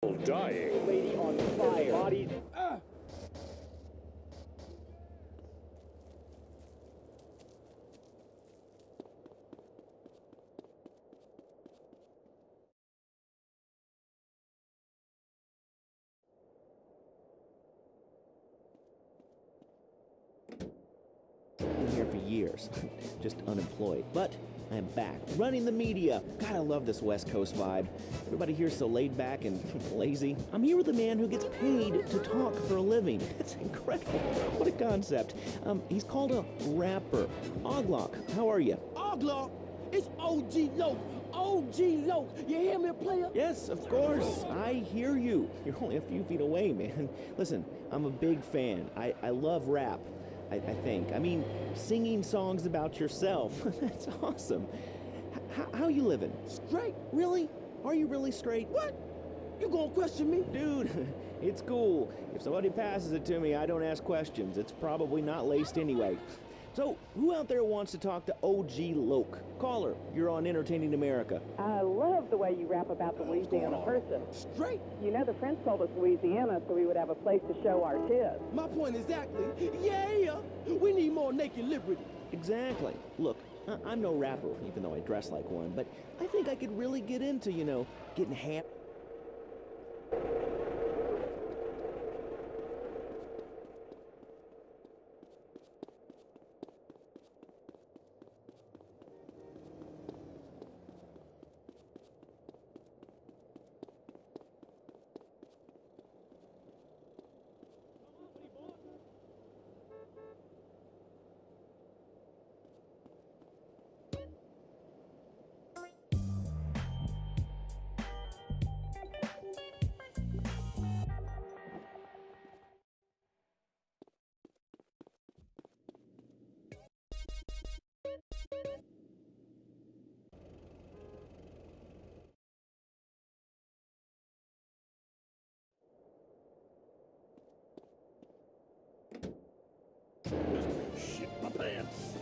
Dying. Lady on fire. Bodies. Been here for years, just unemployed. But I am back, running the media. God, I love this West Coast vibe. Everybody here's so laid back and lazy. I'm here with a man who gets paid to talk for a living. It's incredible. What a concept. He's called a rapper. Oglock, how are you? Oglock, it's OG Loke. OG Loke. You hear me, player? Yes, of course. I hear you. You're only a few feet away, man. Listen, I'm a big fan. I love rap. I think. I mean, singing songs about yourself. That's awesome. How you living? Straight. Really? Are you really straight? What? You gonna question me? Dude, it's cool. If somebody passes it to me, I don't ask questions. It's probably not laced anyway. So, who out there wants to talk to OG Loke? Caller, you're on Entertaining America. I love the way you rap about the Louisiana person. Straight. You know, the French told us Louisiana so we would have a place to show our tits. My point exactly. Yeah, we need more naked liberty. Exactly. Look, I'm no rapper, even though I dress like one, but I think I could really get into, getting ham. Shit my pants.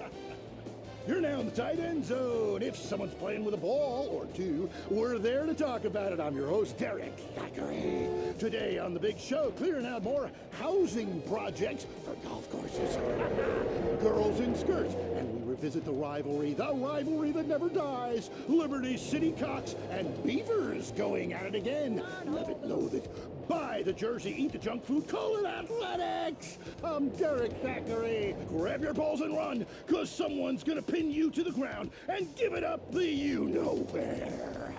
You're now in the tight end zone. If someone's playing with a ball or two, we're there to talk about it. I'm your host, Derek Thackeray. Today on The Big Show, clearing out more housing projects for golf courses. Girls in skirts. And we revisit the rivalry that never dies. Liberty City Cocks and Beavers going at it again. Love it, loathe it. Buy the jersey, eat the junk food, call it athletics. I'm Derek Thackeray. Grab your balls and run, because someone's going to pin you to the ground and give it up the you-know-where.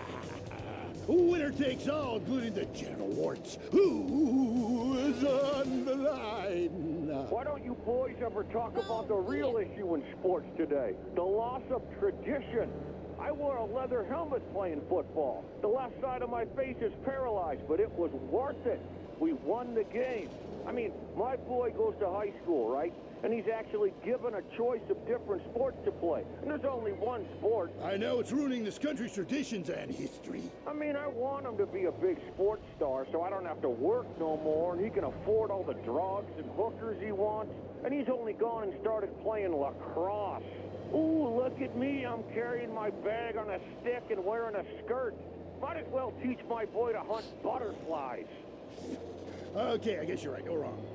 Winner takes all, including the genital warts. Who is on the line? Why don't you boys ever talk about the real issue in sports today? The loss of tradition. I wore a leather helmet playing football. The left side of my face is paralyzed, but it was worth it. We won the game. I mean, my boy goes to high school, right? And he's actually given a choice of different sports to play. And there's only one sport. I know it's ruining this country's traditions and history. I mean, I want him to be a big sports star so I don't have to work no more and he can afford all the drugs and hookers he wants. And he's only gone and started playing lacrosse. Ooh, look at me. I'm carrying my bag on a stick and wearing a skirt. Might as well teach my boy to hunt butterflies. Okay, I guess you're right. No wrong.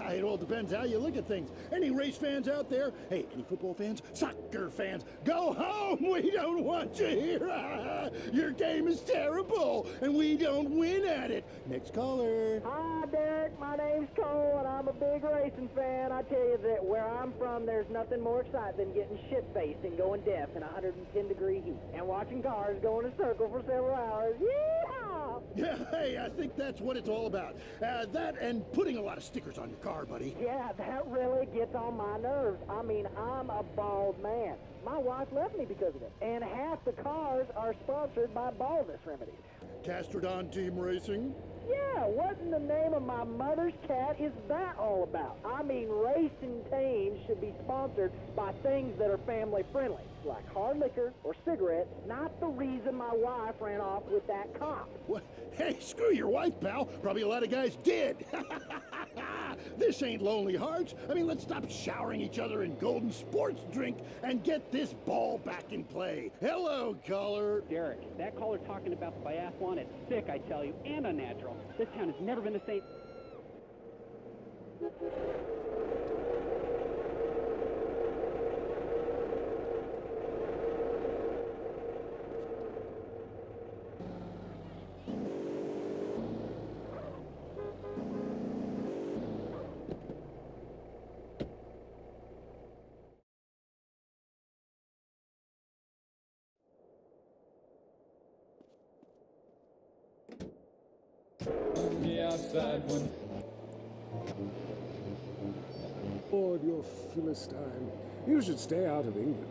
It all depends how you look at things. Any race fans out there? Hey, any football fans? Soccer fans? Go home! We don't want you here! Your game is terrible, and we don't win at it. Next caller. Hi, Derek. My name's Cole, and I'm a big racing fan. I tell you that where I'm from, there's nothing more exciting than getting shit-faced and going deaf in 110-degree heat and watching cars go in a circle for several hours. Yeehaw! Yeah, hey, I think that's what it's all about. That and putting a lot of stickers on your car, buddy. Yeah, that really gets on my nerves. I mean, I'm a bald man. My wife left me because of it. And half the cars are sponsored by baldness remedies. Castrodon Team Racing? Yeah, what in the name of my mother's cat is that all about? I mean, racing teams should be sponsored by things that are family friendly, like hard liquor or cigarettes, not the reason my wife ran off with that cop. What? Hey, screw your wife, pal. Probably a lot of guys did. This ain't Lonely Hearts. I mean, let's stop showering each other in golden sports drink and get this ball back in play. Hello, caller. Derek, that caller talking about the biathlon is sick, I tell you, and unnatural. This town has never been the same. Lord, you're Philistine. You should stay out of England.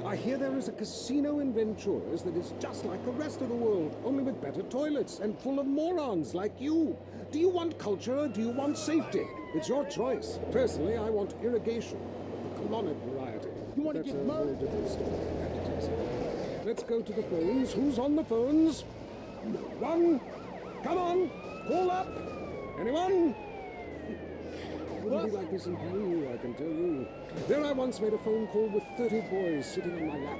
I hear there is a casino in Ventura's that is just like the rest of the world, only with better toilets and full of morons like you. Do you want culture or do you want safety? It's your choice. Personally, I want irrigation, the colonic variety. You want to That's get a married? very different story. that it is. Let's go to the phones. Who's on the phones? One. Come on. Call up. Anyone? It wouldn't be like this in Peru, I can tell you. There I once made a phone call with 30 boys sitting on my lap.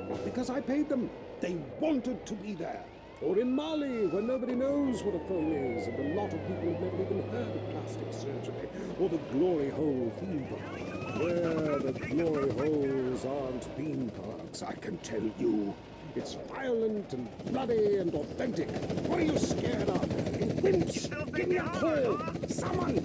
Not because I paid them. They wanted to be there. Or in Mali, where nobody knows what a phone is, and a lot of people have never even heard of plastic surgery, or the glory hole fever. Where the glory holes aren't theme parks, I can tell you. It's violent and bloody and authentic. What are you scared of? You wimps! Give me a call! Someone!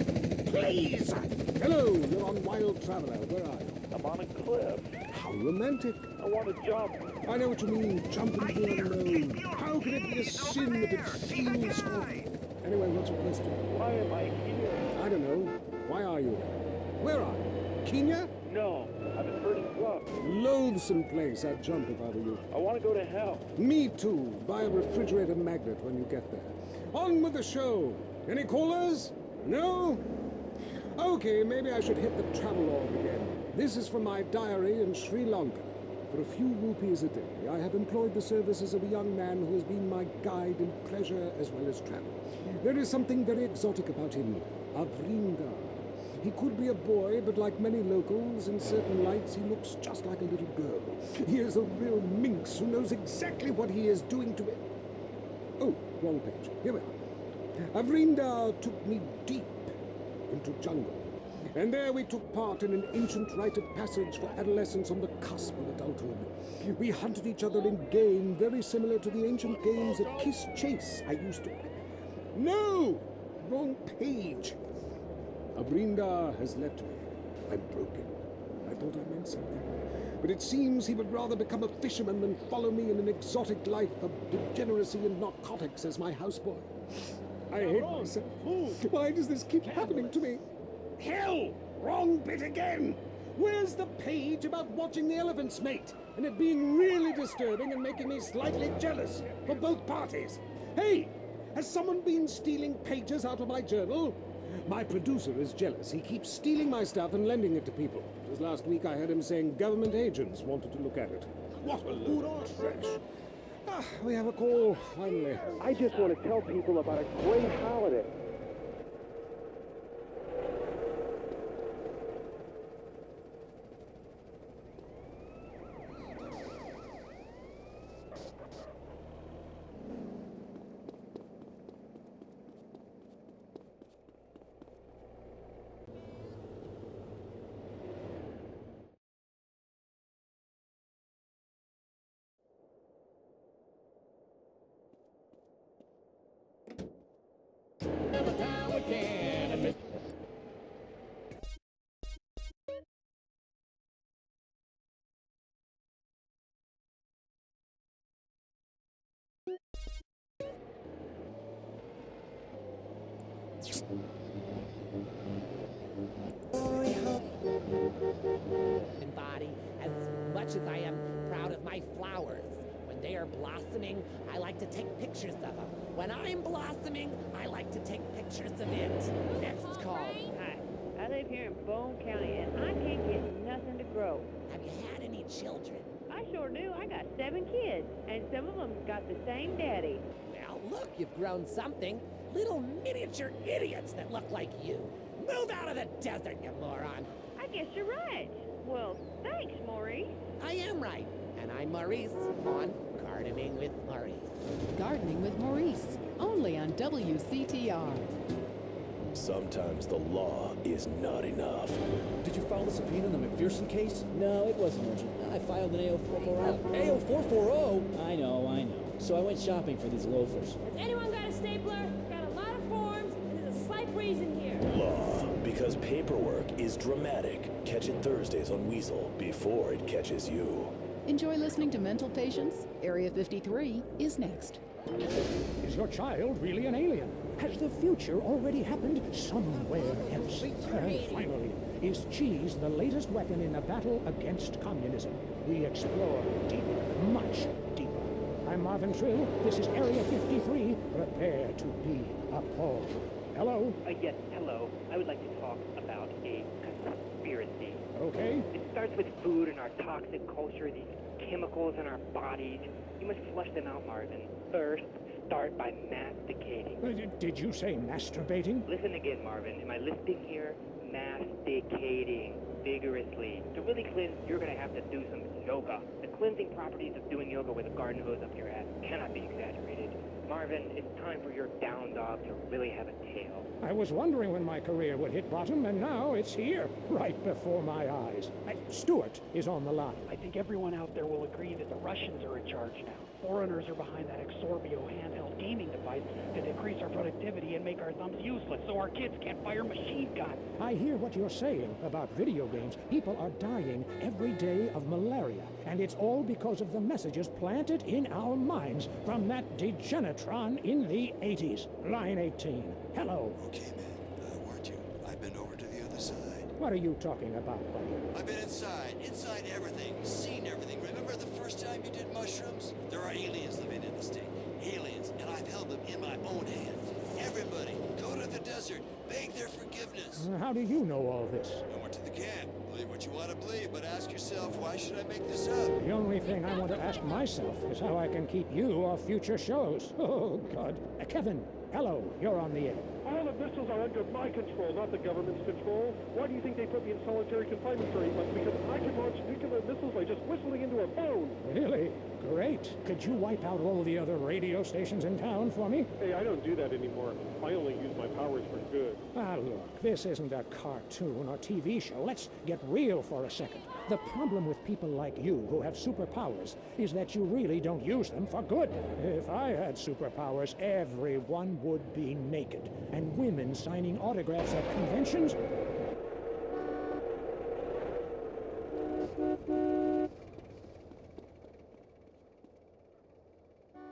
Please! Hello, you're on Wild Traveler. Where are you? I'm on a cliff. How romantic. I want to jump. I know what you mean, jump into the unknown. How can it be a sin if it feels good? Anyway, what's your question? Why am I here? I don't know. Why are you there? Where are you? Kenya? No, I've been hurting rough. Loathsome place. I'd jump if I were you. I want to go to hell. Me too. Buy a refrigerator magnet when you get there. On with the show. Any callers? No? Okay, maybe I should hit the travelogue again. This is from my diary in Sri Lanka. For a few rupees a day, I have employed the services of a young man who has been my guide in pleasure as well as travel. There is something very exotic about him. Avrinda. He could be a boy, but like many locals, in certain lights, he looks just like a little girl. He is a real minx who knows exactly what he is doing to it. Oh, wrong page. Here we are. Avrinda took me deep into jungle. And there we took part in an ancient rite of passage for adolescents on the cusp of adulthood. We hunted each other in game very similar to the ancient games of Kiss Chase I used to play. No! Wrong page. Avrinda has left me. I'm broken. I thought I meant something. But it seems he would rather become a fisherman than follow me in an exotic life of degeneracy and narcotics as my houseboy. I hate myself. Why does this keep happening to me? Hell! Wrong bit again! Where's the page about watching the elephants mate? And it being really disturbing and making me slightly jealous for both parties. Hey! Has someone been stealing pages out of my journal? My producer is jealous. He keeps stealing my stuff and lending it to people. Just last week I heard him saying government agents wanted to look at it. What a load of trash. Ah, we have a call, finally. I just want to tell people about a great holiday. Body as much as I am proud of my flowers. When they are blossoming, I like to take pictures of them. When I'm blossoming, I like to take pictures of it. Next call. Hi, I live here in Bone County and I can't get nothing to grow. Have you had any children? I sure do. I got 7 kids and some of them got the same daddy. Well, look, you've grown something. Little miniature idiots that look like you. Move out of the desert, you moron! I guess you're right. Well, thanks, Maurice. I am right. And I'm Maurice on Gardening with Maurice. Gardening with Maurice, only on WCTR. Sometimes the law is not enough. Did you file a subpoena in the McPherson case? No, it wasn't urgent. I filed an AO440. AO440? I know. So I went shopping for these loafers. Has anyone got a stapler? Got a lot of forms, and there's a slight breeze in here. Law, because paperwork is dramatic. Catch it Thursdays on Weasel before it catches you. Enjoy listening to Mental Patients. Area 53 is next. Is your child really an alien? Has the future already happened somewhere else? And finally, is cheese the latest weapon in the battle against communism? We explore deeper, much deeper. I'm Marvin Trill. This is Area 53. Prepare to be appalled. Hello? Yes, hello. I would like to talk about a conspiracy. Okay. It starts with food and our toxic culture, these chemicals in our bodies. You must flush them out, Marvin. First, start by masticating. Did you say masturbating? Listen again, Marvin. Am I listening here? Masticating vigorously. To really cleanse, you're going to have to do some yoga. The cleansing properties of doing yoga with a garden hose up your ass cannot be exaggerated. Marvin, it's time for your down dog to really have a tail. I was wondering when my career would hit bottom, and now it's here, right before my eyes. Stuart is on the line. I think everyone out there will agree that the Russians are in charge now. Foreigners are behind that Exorbio handheld gaming device to decrease our productivity and make our thumbs useless so our kids can't fire machine guns. I hear what you're saying about video games. People are dying every day of malaria, and it's all because of the messages planted in our minds from that degenitron in the 80s. Line 18. Hello. Okay, man. I warned you. I've been over to the other side. What are you talking about, buddy? I've been inside everything, seen everything. Remember the first time you did mushrooms? There are aliens living in the state. Aliens, and I've held them in my own hands. Everybody, go to the desert, beg their forgiveness. How do you know all this? I went to the camp. Believe what you want to believe, but ask yourself, why should I make this up? The only thing I want to ask myself is how I can keep you off future shows. Oh, God. Kevin, hello. You're on the air. All the missiles are under my control, not the government's control. Why do you think they put me in solitary confinement for 8 months? Because I can launch nuclear missiles by just whistling into a phone. Really? Great. Could you wipe out all the other radio stations in town for me? Hey, I don't do that anymore. I only use my powers for good. Ah, look, this isn't a cartoon or TV show. Let's get real for a second. The problem with people like you who have superpowers is that you really don't use them for good. If I had superpowers, everyone would be naked. And women signing autographs at conventions?